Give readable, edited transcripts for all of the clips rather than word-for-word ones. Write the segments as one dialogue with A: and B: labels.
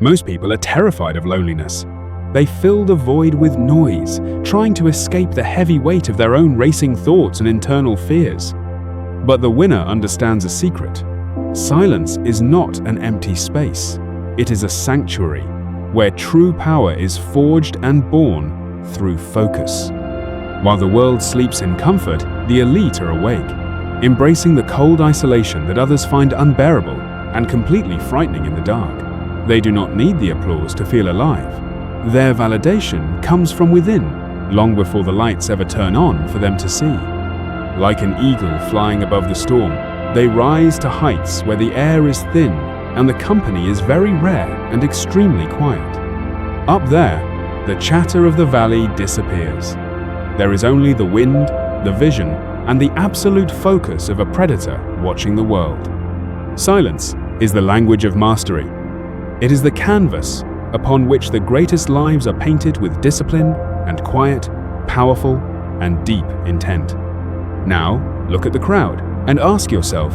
A: Most people are terrified of loneliness. They fill the void with noise, trying to escape the heavy weight of their own racing thoughts and internal fears. But the winner understands a secret. Silence is not an empty space. It is a sanctuary where true power is forged and born through focus. While the world sleeps in comfort, the elite are awake, embracing the cold isolation that others find unbearable and completely frightening in the dark. They do not need the applause to feel alive. Their validation comes from within, long before the lights ever turn on for them to see. Like an eagle flying above the storm, they rise to heights where the air is thin and the company is very rare and extremely quiet. Up there, the chatter of the valley disappears. There is only the wind, the vision, and the absolute focus of a predator watching the world. Silence is the language of mastery. It is the canvas upon which the greatest lives are painted with discipline and quiet, powerful, and deep intent. Now, look at the crowd and ask yourself,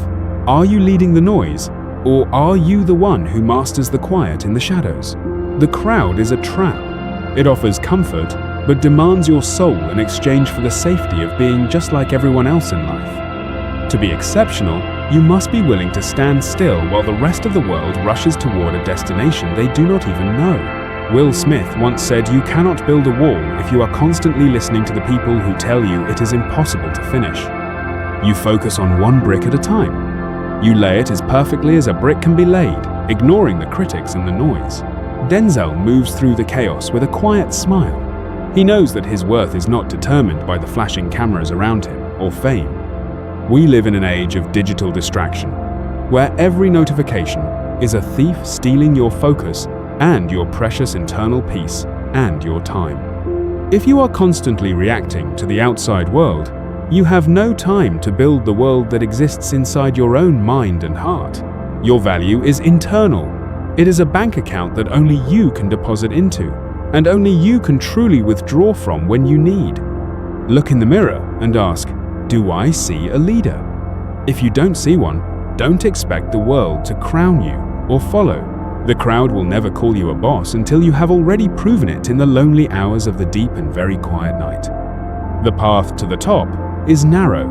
A: are you leading the noise, or are you the one who masters the quiet in the shadows? The crowd is a trap. It offers comfort, but demands your soul in exchange for the safety of being just like everyone else in life. To be exceptional, you must be willing to stand still while the rest of the world rushes toward a destination they do not even know. Will Smith once said, "You cannot build a wall if you are constantly listening to the people who tell you it is impossible to finish." You focus on one brick at a time. You lay it as perfectly as a brick can be laid, ignoring the critics and the noise. Denzel moves through the chaos with a quiet smile. He knows that his worth is not determined by the flashing cameras around him or fame. We live in an age of digital distraction, where every notification is a thief stealing your focus and your precious internal peace and your time. If you are constantly reacting to the outside world, you have no time to build the world that exists inside your own mind and heart. Your value is internal. It is a bank account that only you can deposit into, and only you can truly withdraw from when you need. Look in the mirror and ask, do I see a leader? If you don't see one, don't expect the world to crown you or follow. The crowd will never call you a boss until you have already proven it in the lonely hours of the deep and very quiet night. The path to the top is narrow,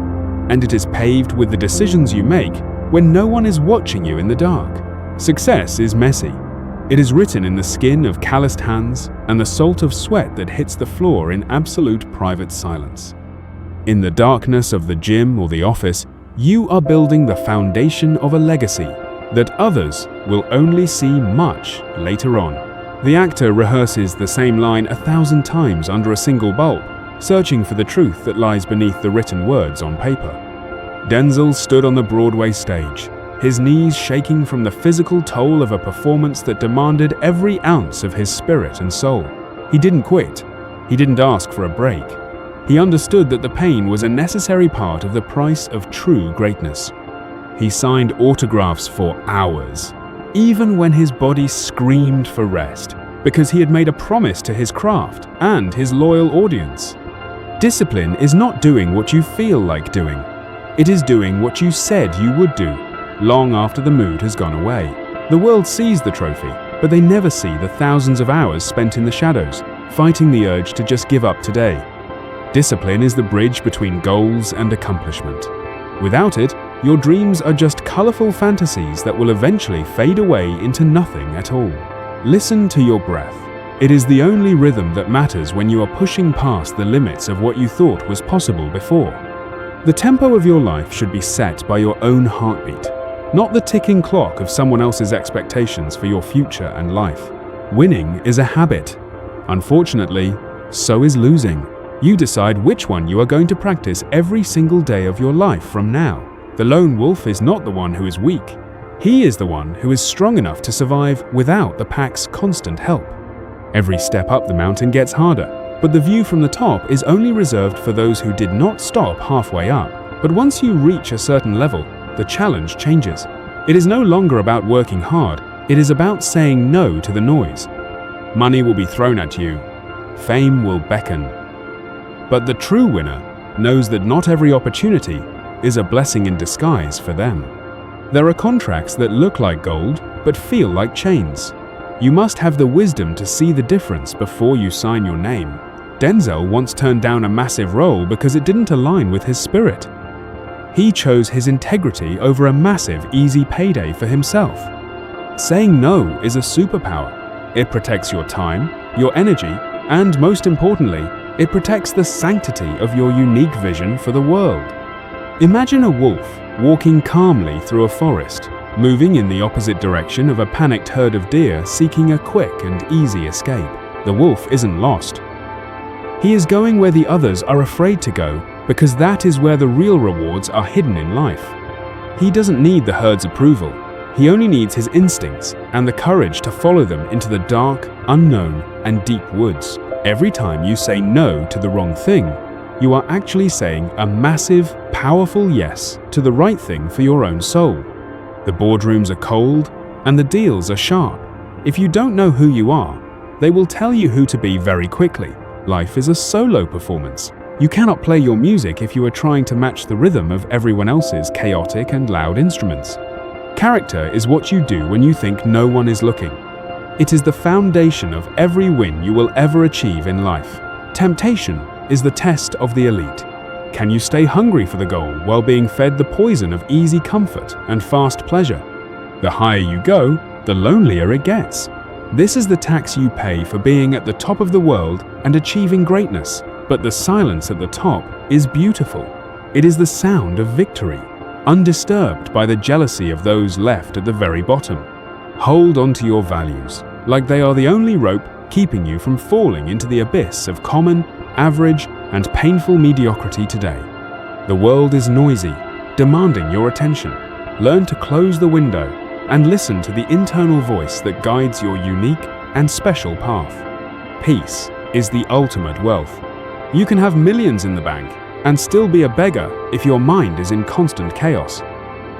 A: and it is paved with the decisions you make when no one is watching you in the dark. Success is messy. It is written in the skin of calloused hands and the salt of sweat that hits the floor in absolute private silence. In the darkness of the gym or the office, you are building the foundation of a legacy that others will only see much later on. The actor rehearses the same line 1,000 times under a single bulb, searching for the truth that lies beneath the written words on paper. Denzel stood on the Broadway stage, his knees shaking from the physical toll of a performance that demanded every ounce of his spirit and soul. He didn't quit. He didn't ask for a break. He understood that the pain was a necessary part of the price of true greatness. He signed autographs for hours, even when his body screamed for rest, because he had made a promise to his craft and his loyal audience. Discipline is not doing what you feel like doing. It is doing what you said you would do, long after the mood has gone away. The world sees the trophy, but they never see the thousands of hours spent in the shadows, fighting the urge to just give up today. Discipline is the bridge between goals and accomplishment. Without it, your dreams are just colorful fantasies that will eventually fade away into nothing at all. Listen to your breath. It is the only rhythm that matters when you are pushing past the limits of what you thought was possible before. The tempo of your life should be set by your own heartbeat, not the ticking clock of someone else's expectations for your future and life. Winning is a habit. Unfortunately, so is losing. You decide which one you are going to practice every single day of your life from now. The lone wolf is not the one who is weak. He is the one who is strong enough to survive without the pack's constant help. Every step up the mountain gets harder, but the view from the top is only reserved for those who did not stop halfway up. But once you reach a certain level, the challenge changes. It is no longer about working hard, it is about saying no to the noise. Money will be thrown at you. Fame will beckon. But the true winner knows that not every opportunity is a blessing in disguise for them. There are contracts that look like gold, but feel like chains. You must have the wisdom to see the difference before you sign your name. Denzel once turned down a massive role because it didn't align with his spirit. He chose his integrity over a massive, easy payday for himself. Saying no is a superpower. It protects your time, your energy, and most importantly, it protects the sanctity of your unique vision for the world. Imagine a wolf walking calmly through a forest, moving in the opposite direction of a panicked herd of deer seeking a quick and easy escape. The wolf isn't lost. He is going where the others are afraid to go because that is where the real rewards are hidden in life. He doesn't need the herd's approval. He only needs his instincts and the courage to follow them into the dark, unknown, and deep woods. Every time you say no to the wrong thing, you are actually saying a massive, powerful yes to the right thing for your own soul. The boardrooms are cold and the deals are sharp. If you don't know who you are, they will tell you who to be very quickly. Life is a solo performance. You cannot play your music if you are trying to match the rhythm of everyone else's chaotic and loud instruments. Character is what you do when you think no one is looking. It is the foundation of every win you will ever achieve in life. Temptation is the test of the elite. Can you stay hungry for the goal while being fed the poison of easy comfort and fast pleasure? The higher you go, the lonelier it gets. This is the tax you pay for being at the top of the world and achieving greatness. But the silence at the top is beautiful. It is the sound of victory, undisturbed by the jealousy of those left at the very bottom. Hold on to your values, like they are the only rope keeping you from falling into the abyss of common, average, and painful mediocrity today. The world is noisy, demanding your attention. Learn to close the window and listen to the internal voice that guides your unique and special path. Peace is the ultimate wealth. You can have millions in the bank and still be a beggar if your mind is in constant chaos.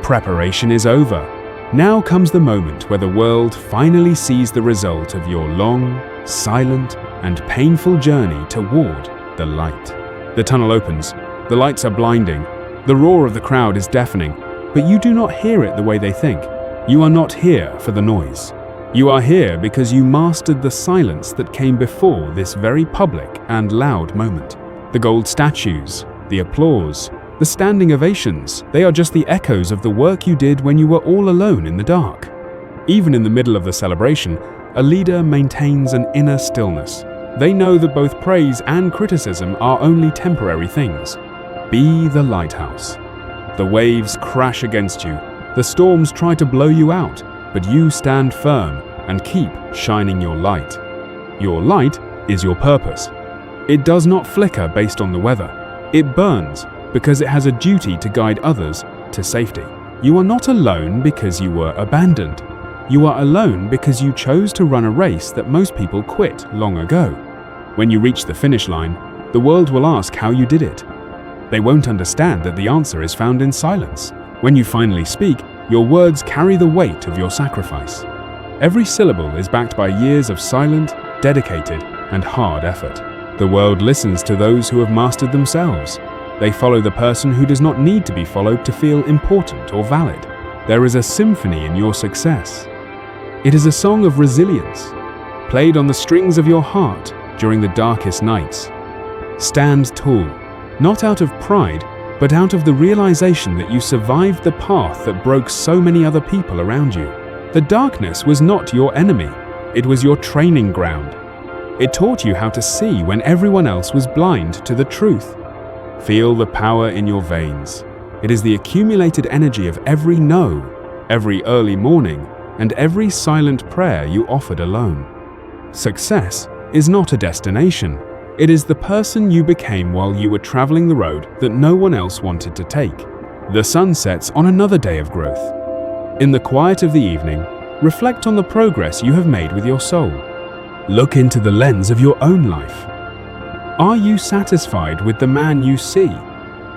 A: Preparation is over. Now comes the moment where the world finally sees the result of your long, silent, and painful journey toward the light. The tunnel opens, the lights are blinding, the roar of the crowd is deafening, but you do not hear it the way they think. You are not here for the noise. You are here because you mastered the silence that came before this very public and loud moment. The gold statues, the applause, the standing ovations, they are just the echoes of the work you did when you were all alone in the dark. Even in the middle of the celebration, a leader maintains an inner stillness. They know that both praise and criticism are only temporary things. Be the lighthouse. The waves crash against you, the storms try to blow you out, but you stand firm and keep shining your light. Your light is your purpose. It does not flicker based on the weather. It burns because it has a duty to guide others to safety. You are not alone because you were abandoned. You are alone because you chose to run a race that most people quit long ago. When you reach the finish line, the world will ask how you did it. They won't understand that the answer is found in silence. When you finally speak, your words carry the weight of your sacrifice. Every syllable is backed by years of silent, dedicated, and hard effort. The world listens to those who have mastered themselves. They follow the person who does not need to be followed to feel important or valid. There is a symphony in your success. It is a song of resilience, played on the strings of your heart during the darkest nights. Stand tall, not out of pride, but out of the realization that you survived the path that broke so many other people around you. The darkness was not your enemy, it was your training ground. It taught you how to see when everyone else was blind to the truth. Feel the power in your veins. It is the accumulated energy of every no, every early morning, and every silent prayer you offered alone. Success is not a destination. It is the person you became while you were traveling the road that no one else wanted to take. The sun sets on another day of growth. In the quiet of the evening, reflect on the progress you have made with your soul. Look into the lens of your own life. Are you satisfied with the man you see?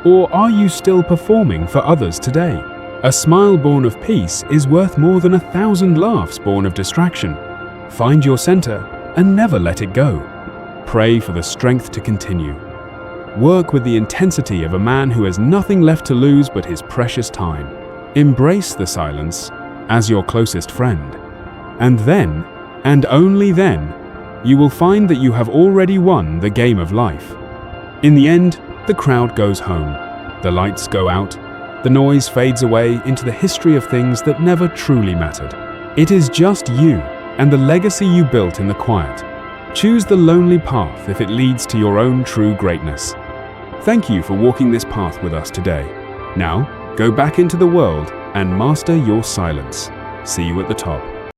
A: Or are you still performing for others today? A smile born of peace is worth more than 1,000 laughs born of distraction. Find your center and never let it go. Pray for the strength to continue. Work with the intensity of a man who has nothing left to lose but his precious time. Embrace the silence as your closest friend. And then, And only then, you will find that you have already won the game of life. In the end, the crowd goes home, the lights go out, the noise fades away into the history of things that never truly mattered. It is just you and the legacy you built in the quiet. Choose the lonely path if it leads to your own true greatness. Thank you for walking this path with us today. Now, go back into the world and master your silence. See you at the top.